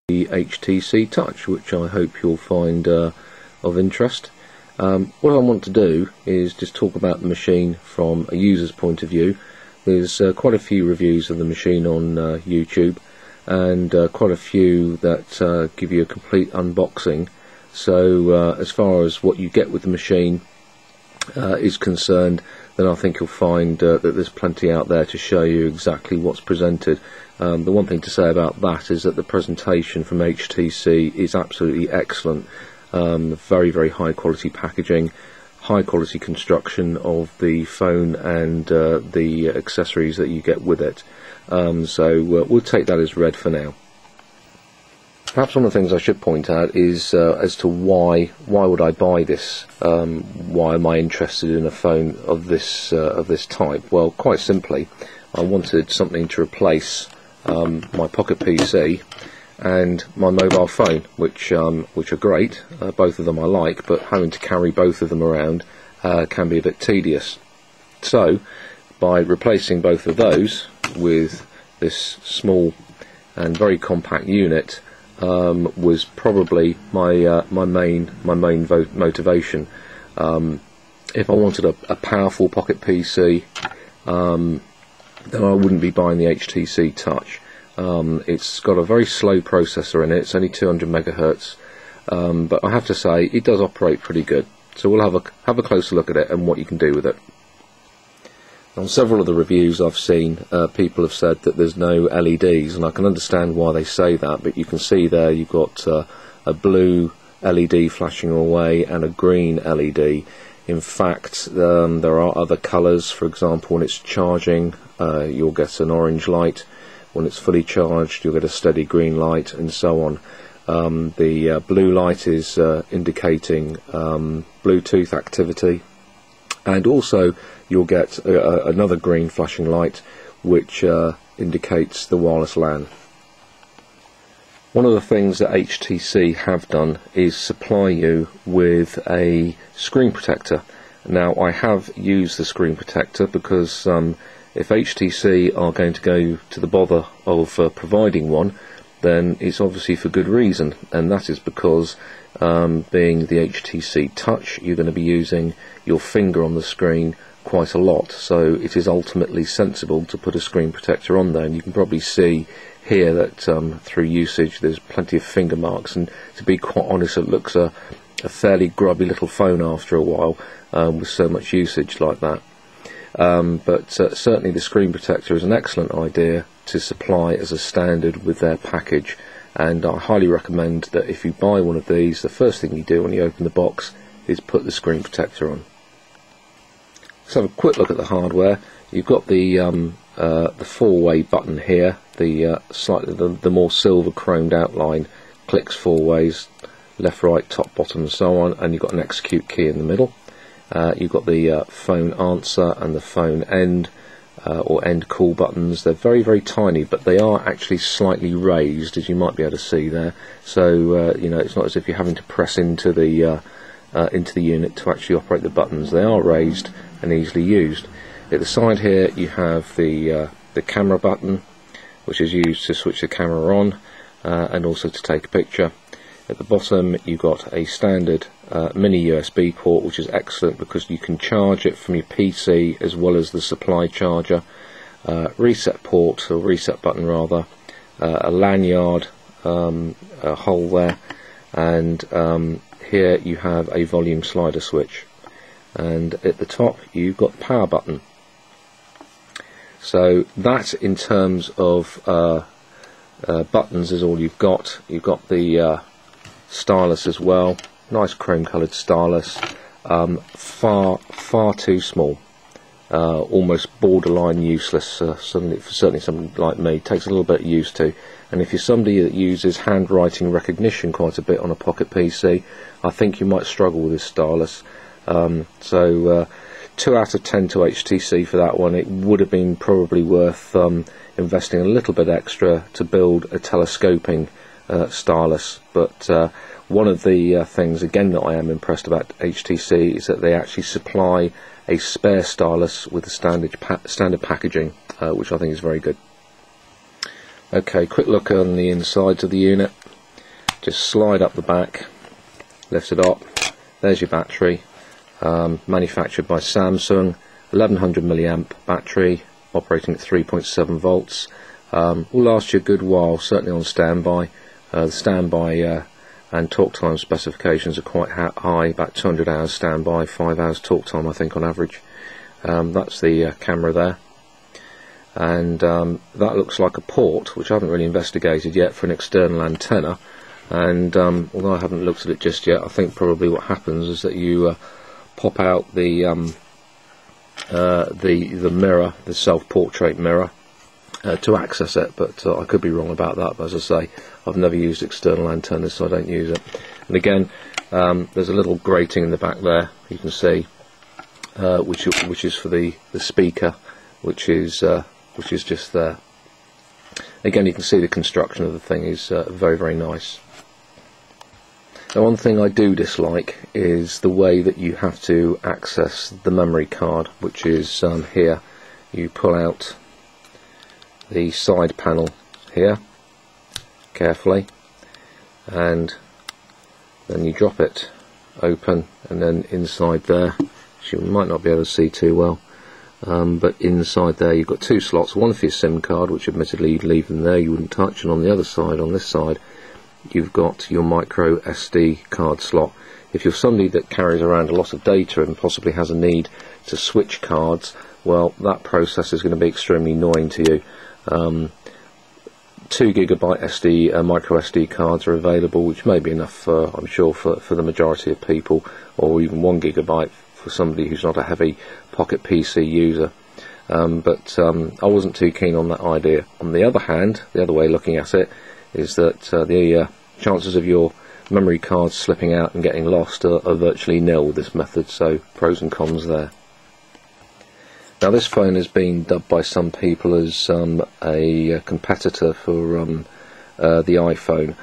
the HTC Touch, which I hope you'll find of interest. What I want to do is just talk about the machine from a user's point of view. There's quite a few reviews of the machine on YouTube, and quite a few that give you a complete unboxing. So as far as what you get with the machine is concerned, then I think you'll find that there's plenty out there to show you exactly what's presented. The one thing to say about that is that the presentation from HTC is absolutely excellent. Very, very high quality packaging, high quality construction of the phone and the accessories that you get with it. So we'll take that as read for now. Perhaps one of the things I should point out is as to why would I buy this? Why am I interested in a phone of this type? Well, quite simply, I wanted something to replace my pocket PC and my mobile phone, which are great. Both of them I like, but having to carry both of them around can be a bit tedious. So, by replacing both of those with this small and very compact unit, was probably my main motivation. If I wanted a powerful pocket PC, then I wouldn't be buying the HTC Touch. It's got a very slow processor in it. It's only 200 megahertz, but I have to say it does operate pretty good. So we'll have a closer look at it and what you can do with it. On several of the reviews I've seen, people have said that there's no LEDs, and I can understand why they say that, but you can see there you've got a blue LED flashing away and a green LED. In fact, there are other colours. For example, when it's charging, you'll get an orange light. When it's fully charged, you'll get a steady green light, and so on. The blue light is indicating Bluetooth activity, and also you'll get another green flashing light which indicates the wireless LAN. One of the things that HTC have done is supply you with a screen protector. Now, I have used the screen protector because if HTC are going to go to the bother of providing one, then it's obviously for good reason, and that is because being the HTC Touch, you're going to be using your finger on the screen quite a lot, so it is ultimately sensible to put a screen protector on there. And you can probably see here that through usage there's plenty of finger marks, and to be quite honest, it looks a fairly grubby little phone after a while with so much usage like that. But certainly the screen protector is an excellent idea to supply as a standard with their package, and I highly recommend that if you buy one of these, the first thing you do when you open the box is put the screen protector on. Let's have a quick look at the hardware. You've got the four-way button here. The more silver chromed outline clicks four ways: left, right, top, bottom, and so on. And you've got an execute key in the middle. You've got the phone answer and the phone end or end call buttons. They're very, very tiny, but they are actually slightly raised, as you might be able to see there. So you know, it's not as if you're having to press into the unit to actually operate the buttons. They are raised and easily used. At the side here you have the camera button, which is used to switch the camera on and also to take a picture. At the bottom you've got a standard mini USB port, which is excellent because you can charge it from your PC as well as the supply charger. Reset port, or reset button rather, a lanyard, a hole there, and here you have a volume slider switch, and at the top you've got the power button. So that, in terms of buttons, is all you've got. You've got the stylus as well, nice chrome coloured stylus, far too small, almost borderline useless. Certainly somebody like me takes a little bit of use to, and if you're somebody that uses handwriting recognition quite a bit on a pocket PC, I think you might struggle with this stylus. So 2 out of 10 to HTC for that one. It would have been probably worth investing a little bit extra to build a telescoping stylus, but one of the things again that I am impressed about HTC is that they actually supply a spare stylus with the standard packaging, which I think is very good. Okay, quick look on the insides of the unit. just slide up the back, lift it up, there's your battery, manufactured by Samsung, 1100 milliamp battery, operating at 3.7 volts, will last you a good while, certainly on standby. The standby and talk time specifications are quite high, about 200 hours standby, 5 hours talk time I think on average. That's the camera there, and that looks like a port, which I haven't really investigated yet, for an external antenna. And although I haven't looked at it just yet, I think probably what happens is that you pop out the mirror, the self-portrait mirror, to access it, but I could be wrong about that. But as I say, I've never used external antennas, so I don't use it. And again, there's a little grating in the back there, you can see, which is for the speaker, which is just there. Again, you can see the construction of the thing is very, very nice. Now, one thing I do dislike is the way that you have to access the memory card, which is here. You pull out the side panel here carefully, and then you drop it open, and then inside there, which you might not be able to see too well, but inside there you've got two slots, one for your SIM card, which admittedly you'd leave them there, you wouldn't touch, and on the other side, on this side, you've got your micro SD card slot. If you're somebody that carries around a lot of data and possibly has a need to switch cards, well, that process is going to be extremely annoying to you. 2 GB micro SD cards are available, which may be enough, I'm sure, for the majority of people, or even 1 GB for somebody who's not a heavy pocket PC user. But I wasn't too keen on that idea. On the other hand, the other way looking at it is that the chances of your memory cards slipping out and getting lost are virtually nil with this method, so pros and cons there. Now, this phone has been dubbed by some people as a competitor for the iPhone.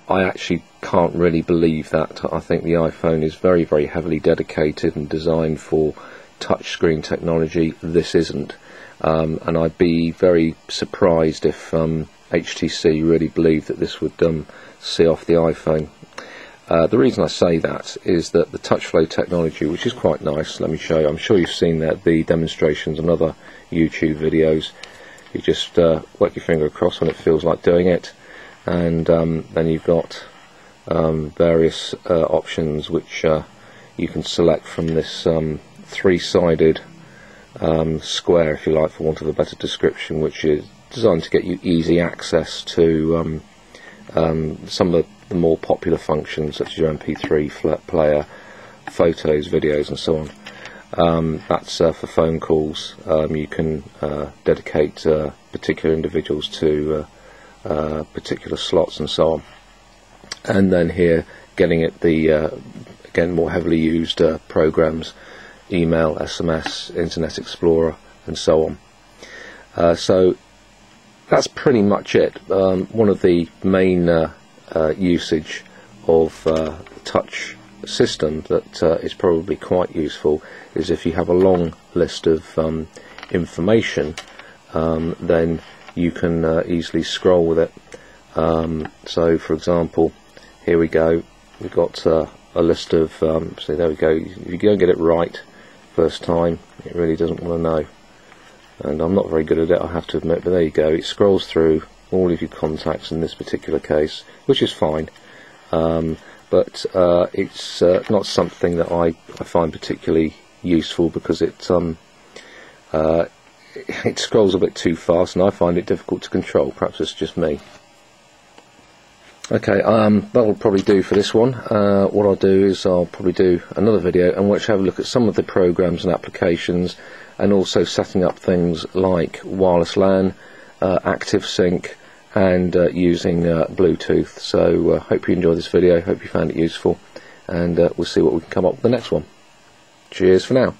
I actually can't really believe that. I think the iPhone is very, very heavily dedicated and designed for touchscreen technology. This isn't, and I'd be very surprised if HTC really believed that this would see off the iPhone. The reason I say that is that the TouchFlo technology, which is quite nice, let me show you. I'm sure you've seen the demonstrations on other YouTube videos. You just work your finger across when it feels like doing it, and then you've got various options which you can select from this three-sided square, if you like, for want of a better description, which is designed to get you easy access to some of the more popular functions, such as your MP3 player, photos, videos, and so on. That's for phone calls. You can dedicate particular individuals to particular slots and so on. And then here, getting at the again more heavily used programs, email, SMS, Internet Explorer, and so on. So that's pretty much it. One of the main usage of the touch system that is probably quite useful is if you have a long list of information, then you can easily scroll with it. So, for example, here we go. We've got a list of. So there we go. If you don't get it right first time, it really doesn't want to know. And I'm not very good at it, I have to admit, but there you go. It scrolls through all of your contacts in this particular case, which is fine, but it's not something that I find particularly useful, because it scrolls a bit too fast and I find it difficult to control. Perhaps it's just me. Okay, that'll probably do for this one. What I'll do is I'll probably do another video in which I have a look at some of the programs and applications, and also setting up things like wireless LAN, active sync, and using Bluetooth. So hope you enjoyed this video, hope you found it useful, and we'll see what we can come up with the next one. Cheers for now.